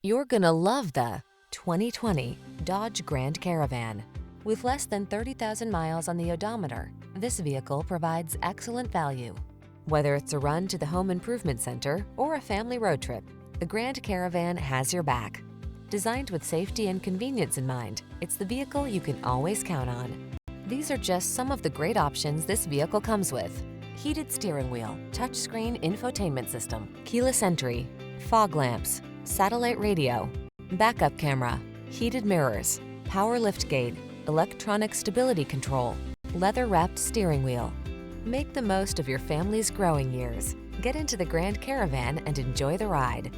You're gonna love the 2020 Dodge Grand Caravan. With less than 30,000 miles on the odometer, this vehicle provides excellent value. Whether it's a run to the home improvement center or a family road trip, the Grand Caravan has your back. Designed with safety and convenience in mind, it's the vehicle you can always count on. These are just some of the great options this vehicle comes with: heated steering wheel, touchscreen infotainment system, keyless entry, fog lamps, satellite radio, backup camera, heated mirrors, power liftgate, electronic stability control, leather-wrapped steering wheel. Make the most of your family's growing years. Get into the Grand Caravan and enjoy the ride.